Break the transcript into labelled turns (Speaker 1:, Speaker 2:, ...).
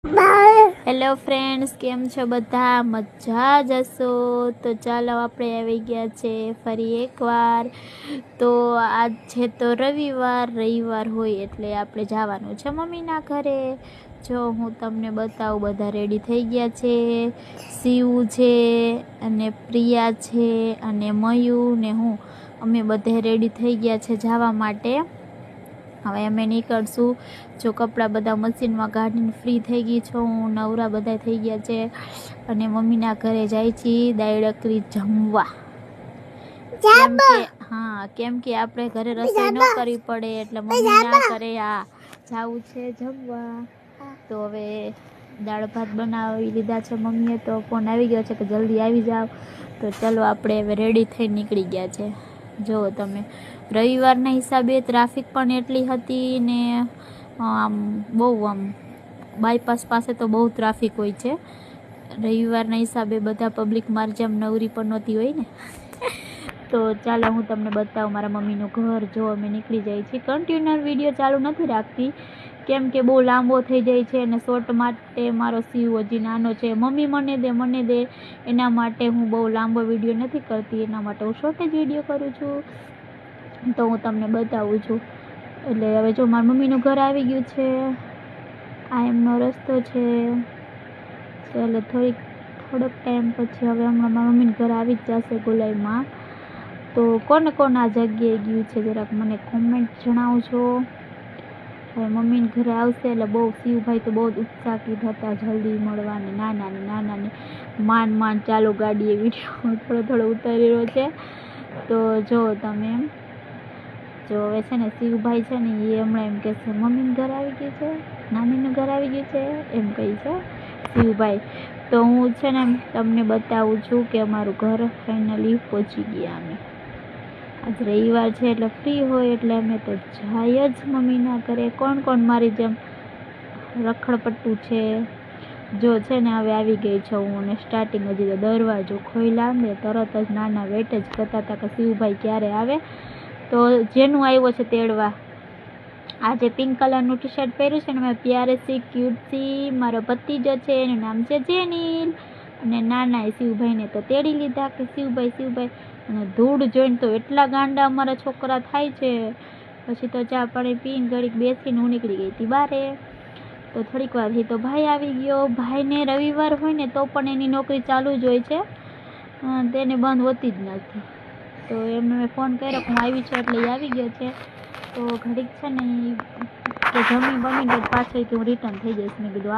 Speaker 1: Hello friends, કેમ છો બધા? મજા જશો તો ચાલો આપણે આવી ગયા છે ફરી એકવાર. તો આજ છે તો રવિવાર હોય એટલે આપણે જવાનું છે મમ્મીના ઘરે. જો હું તમને બતાવું, બધા રેડી થઈ ગયા છે. શિવ છે અને પ્રિયા છે અને મયુ ને હું, અમે બધા રેડી થઈ ગયા છે જવા માટે. હવે અમે નીકળશું. જો કપડાં બધા મશીનમાં કાઢીને ફ્રી થઈ ગઈ છું, હું નવરા બધા થઈ ગયા છે અને મમ્મીના ઘરે જાય છીએ ડાયરેક્ટલી જમવા. કેમ કે આપણે ઘરે રસોઈ ન કરવી પડે એટલે મમ્મીના ઘરે જવું છે જમવા. તો હવે દાળ ભાત બનાવી લીધા છે મમ્મીએ, તો ફોન આવી ગયો છે કે જલ્દી આવી જાઓ. તો ચલો આપણે હવે રેડી થઈ નીકળી ગયા છે. જુઓ તમે, રવિવારના હિસાબે ટ્રાફિક પણ એટલી હતી ને આમ બાયપાસ પાસે તો બહુ ટ્રાફિક હોય છે. રવિવારના હિસાબે બધા પબ્લિક મારી જેમ નવરી પણ નહોતી હોય ને. તો ચાલો હું તમને બતાવું મારા મમ્મીનું ઘર. જો અમે નીકળી જાય છીએ. કન્ટિન્યુ વિડીયો ચાલુ નથી રાખતી કેમ કે બહુ લાંબો થઈ જાય છે અને શોર્ટ માટે મારો શિવ હજી નાનો છે. મમ્મી મને દે એના માટે હું બહુ લાંબો વિડીયો નથી કરતી, એના માટે હું શોર્ટ જ વિડીયો કરું છું. તો હું તમને બતાવું છું. એટલે હવે જો મારા મમ્મીનું ઘર આવી ગયું છે. આ એમનો રસ્તો છે. એટલે થોડોક ટાઈમ પછી હવે હમણાં મારા મમ્મીનું ઘર આવી જ જશે ગોલાઈમાં. તો કોને આ જગ્યાએ ગયું છે જરાક મને કોમેન્ટ જણાવજો. હવે મમ્મીને ઘરે આવશે એટલે બહુ શિવભાઈ તો બહુ ઉત્સાહિત હતા જલ્દી મળવાની. નાનાની માંડ ચાલુ ગાડીએ વિડીયો થોડો ઉતારી રહ્યો છે. તો જો તમે જો હવે છે ને શિવભાઈ છે ને એ હમણાં એમ કહે છે મમ્મીનું ઘર આવી ગયું છે, નાનીનું ઘર આવી ગયું છે એમ કહે છે શિવભાઈ. તો હું છે ને તમને બતાવું છું કે અમારું ઘર ફાઇનલી પહોંચી ગયા અમે. આજ રવિવાર છે એટલે ફ્રી હોય એટલે અમે તો જાય જ મમ્મીના ઘરે. કોણ મારી જેમ રખડપટ્ટું છે. જો છે ને હવે આવી ગઈ છે હું, અને સ્ટાર્ટિંગ હજી તો દરવાજો ખોલ્યા ને તરત જ નાના વેટ જ કરતા હતા કે શિવભાઈ ક્યારે આવે. તો જેનું આવ્યો છે તેડવા, આ જે પિંક કલરનું ટી શર્ટ પહેર્યું છે ને મેં, પ્યારે સી ક્યુટ સી મારો ભત્રીજો છે, એનું નામ છે જેનિલ. અને નાના એ શિવભાઈને તો તેડી લીધા કે શિવભાઈ. અને ધૂળ જોઈને તો એટલા ગાંડા અમારા છોકરા થાય છે. પછી તો ચા પાણી પીને ઘડીક બેસીને હું નીકળી ગઈ હતી બારે. તો થોડીક વારથી તો ભાઈ આવી ગયો. ભાઈને રવિવાર હોય ને તો પણ એની નોકરી ચાલુ જ હોય છે, તેને બંધ હોતી જ નથી. તો એમને મેં ફોન કર્યો કે હું આવી છું એટલે એ આવી ગયો છે. તો ઘડીક છે ને કે જમી બમીને પાછળ કે હું રિટર્ન થઈ જઈશ. મેં કીધું